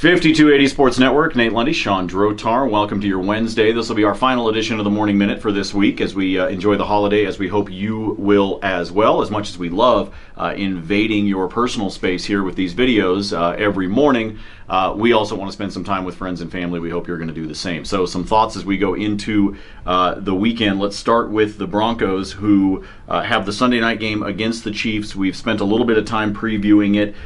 5280 Sports Network, Nate Lundy, Sean Drotar. Welcome to your Wednesday. This will be our final edition of the Morning Minute for this week as we enjoy the holiday, as we hope you will as well. As much as we love invading your personal space here with these videos every morning, we also want to spend some time with friends and family. We hope you're going to do the same. So some thoughts as we go into the weekend. Let's start with the Broncos, who have the Sunday night game against the Chiefs. We've spent a little bit of time previewing it.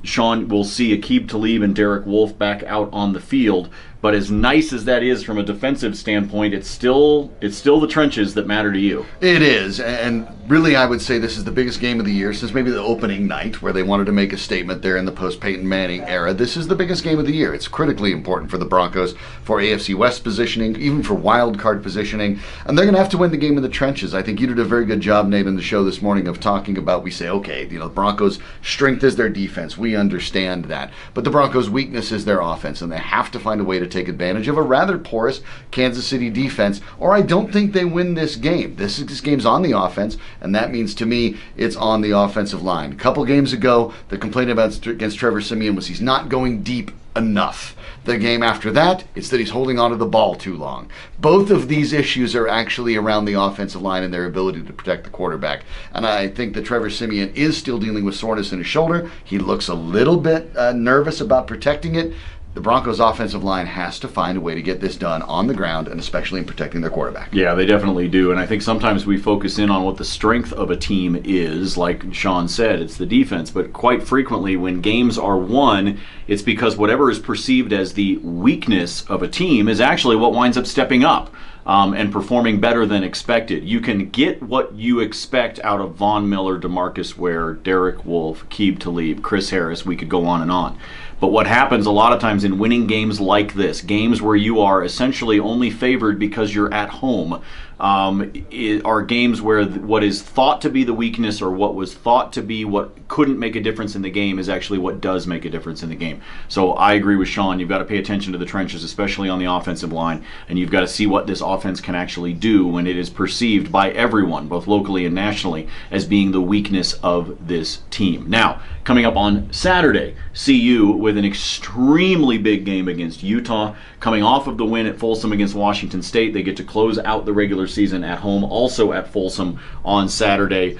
Sean, will see Aqib Talib and Derek Wolfe back out on the field. But as nice as that is from a defensive standpoint, it's still the trenches that matter to you. It is, and really I would say this is the biggest game of the year since maybe the opening night where they wanted to make a statement there in the post-Peyton Manning era. This is the biggest game of the year. It's critically important for the Broncos, for AFC West positioning, even for wild card positioning, and they're going to have to win the game in the trenches. I think you did a very good job, Nate, in the show this morning of talking about, we say, okay, the Broncos' strength is their defense. We understand that. But the Broncos' weakness is their offense, and they have to find a way to take advantage of a rather porous Kansas City defense, or I don't think they win this game. This game's on the offense, and that means to me it's on the offensive line. A couple games ago, the complaint against Trevor Siemian was he's not going deep enough. The game after that, it's that he's holding onto the ball too long. Both of these issues are actually around the offensive line and their ability to protect the quarterback. And I think that Trevor Siemian is still dealing with soreness in his shoulder. He looks a little bit nervous about protecting it. The Broncos' offensive line has to find a way to get this done on the ground, and especially in protecting their quarterback. Yeah, they definitely do. And I think sometimes we focus in on what the strength of a team is. Like Sean said, it's the defense. But quite frequently, when games are won, it's because whatever is perceived as the weakness of a team is actually what winds up stepping up and performing better than expected. You can get what you expect out of Von Miller, DeMarcus Ware, Derek Wolfe, Aqib Talib, Chris Harris. We could go on and on. But what happens a lot of times in winning games like this, games where you are essentially only favored because you're at home, are games where what is thought to be the weakness, or what was thought to be what couldn't make a difference in the game, is actually what does make a difference in the game. So I agree with Sean. You've got to pay attention to the trenches, especially on the offensive line, and you've got to see what this offense can actually do when it is perceived by everyone, both locally and nationally, as being the weakness of this team. Now, coming up on Saturday, CU with an extremely big game against Utah. Coming off of the win at Folsom against Washington State, they get to close out the regular season at home, also at Folsom on Saturday.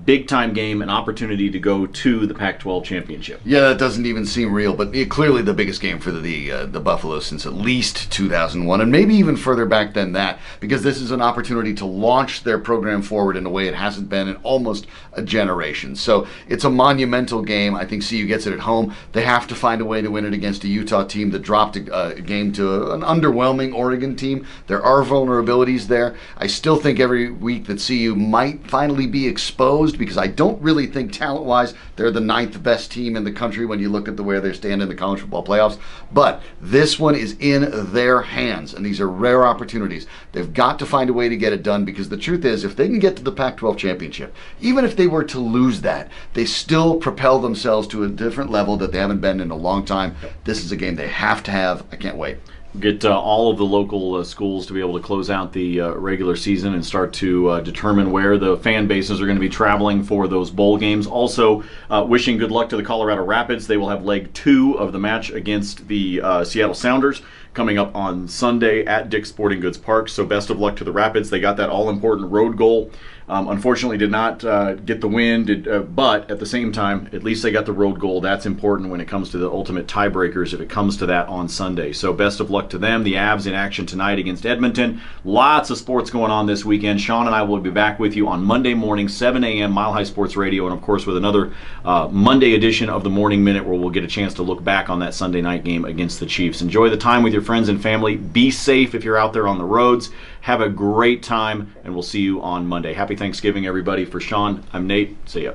Big time game, an opportunity to go to the Pac-12 championship. Yeah, that doesn't even seem real, but clearly the biggest game for the Buffaloes since at least 2001, and maybe even further back than that, because this is an opportunity to launch their program forward in a way it hasn't been in almost a generation. So it's a monumental game. I think CU gets it at home. They have to find a way to win it against a Utah team that dropped a game to an underwhelming Oregon team. There are vulnerabilities there. I still think every week that CU might finally be exposed, because I don't really think talent-wise they're the 9th best team in the country when you look at where they stand in the college football playoffs. But this one is in their hands, and these are rare opportunities. They've got to find a way to get it done, because the truth is, if they can get to the Pac-12 championship, even if they were to lose that, they still propel themselves to a different level that they haven't been in a long time. This is a game they have to have. I can't wait. Get all of the local schools to be able to close out the regular season and start to determine where the fan bases are going to be traveling for those bowl games. Also, wishing good luck to the Colorado Rapids. They will have leg 2 of the match against the Seattle Sounders coming up on Sunday at Dick's Sporting Goods Park. So best of luck to the Rapids. They got that all-important road goal. Unfortunately did not get the win, but at the same time, at least they got the road goal. That's important when it comes to the ultimate tiebreakers, if it comes to that on Sunday. So best of luck to them. The Avs in action tonight against Edmonton. Lots of sports going on this weekend. Sean and I will be back with you on Monday morning, 7 a.m., Mile High Sports Radio, and of course with another Monday edition of the Morning Minute, where we'll get a chance to look back on that Sunday night game against the Chiefs. Enjoy the time with your friends and family. Be safe if you're out there on the roads. Have a great time, and we'll see you on Monday. Happy Thanksgiving, everybody. For Sean, I'm Nate. See ya.